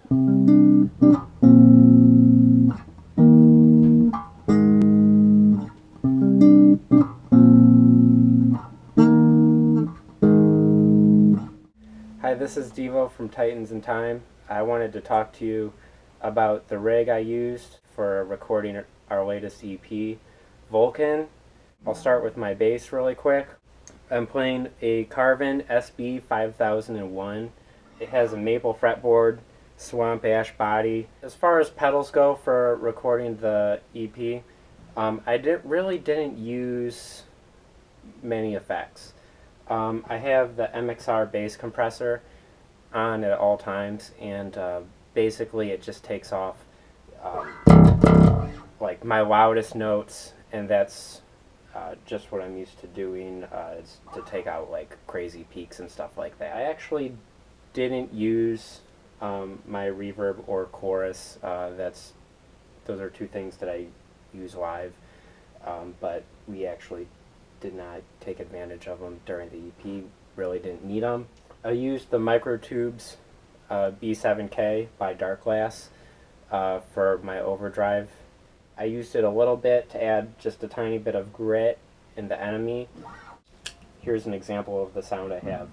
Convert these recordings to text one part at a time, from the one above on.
Hi, this is Devo from Titans in Time. I wanted to talk to you about the rig I used for recording our latest EP, Vulcan. I'll start with my bass really quick. I'm playing a Carvin SB 5001. It has a maple fretboard, swamp ash body. As far as pedals go for recording the EP, I really didn't use many effects. I have the MXR bass compressor on at all times, and basically it just takes off like my loudest notes, and that's just what I'm used to doing, is to take out like crazy peaks and stuff like that. I actually didn't use my reverb or chorus. Those are two things that I use live, but we actually did not take advantage of them during the EP, really didn't need them. I used the Microtubes B7K by Darkglass for my overdrive. I used it a little bit to add just a tiny bit of grit in the enemy. Here's an example of the sound I have.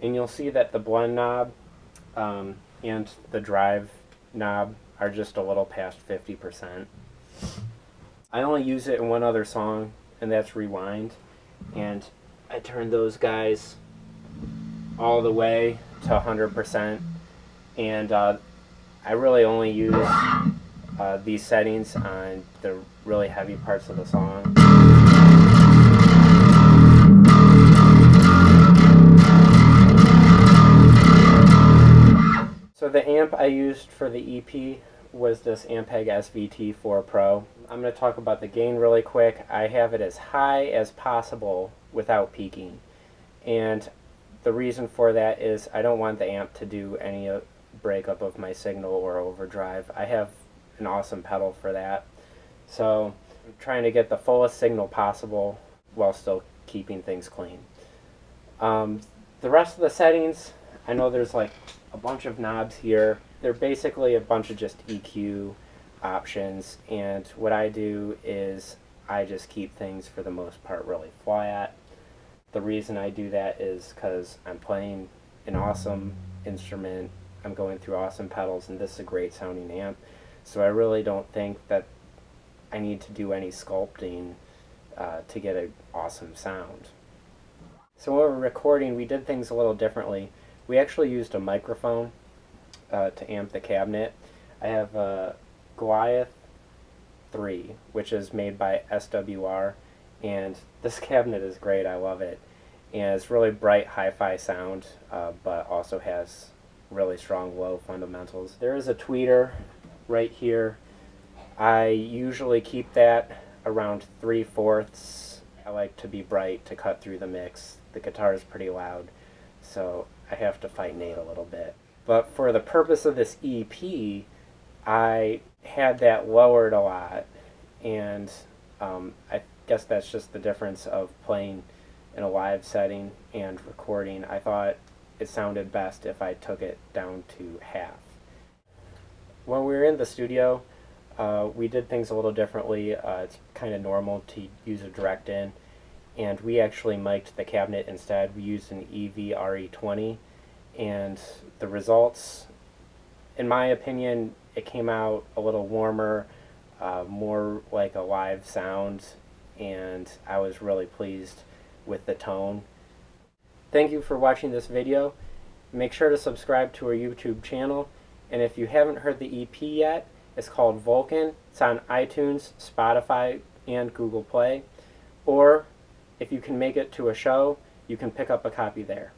And you'll see that the blend knob and the drive knob are just a little past 50%. I only use it in one other song, and that's Rewind, and I turned those guys all the way to 100%, and I really only use these settings on the really heavy parts of the song. So the amp I used for the EP was this Ampeg SVT4 Pro. I'm going to talk about the gain really quick. I have it as high as possible without peaking, and the reason for that is I don't want the amp to do any breakup of my signal or overdrive. I have an awesome pedal for that, so I'm trying to get the fullest signal possible while still keeping things clean. The rest of the settings, I know there's like a bunch of knobs here. They're basically a bunch of just EQ options, and what I do is I just keep things for the most part really flat. The reason I do that is because I'm playing an awesome instrument, I'm going through awesome pedals, and this is a great sounding amp, so I really don't think that I need to do any sculpting to get an awesome sound. So when we're recording, we did things a little differently. We actually used a microphone to amp the cabinet. I have a Goliath 3, which is made by SWR, and this cabinet is great. I love it, and it's really bright hi-fi sound, but also has really strong low fundamentals. There is a tweeter right here. I usually keep that around 3/4. I like to be bright to cut through the mix. The guitar is pretty loud, so I have to fight Nate a little bit. But for the purpose of this EP, I had that lowered a lot, and I guess that's just the difference of playing in a live setting and recording. I thought it sounded best if I took it down to half. When we were in the studio, we did things a little differently. It's kind of normal to use a direct in, and we actually mic'd the cabinet instead. We used an EV-RE20, and the results, in my opinion, it came out a little warmer, more like a live sound, and I was really pleased with the tone. Thank you for watching this video. Make sure to subscribe to our YouTube channel, and if you haven't heard the EP yet, it's called Vulcan. It's on iTunes, Spotify, and Google Play, or if you can make it to a show, you can pick up a copy there.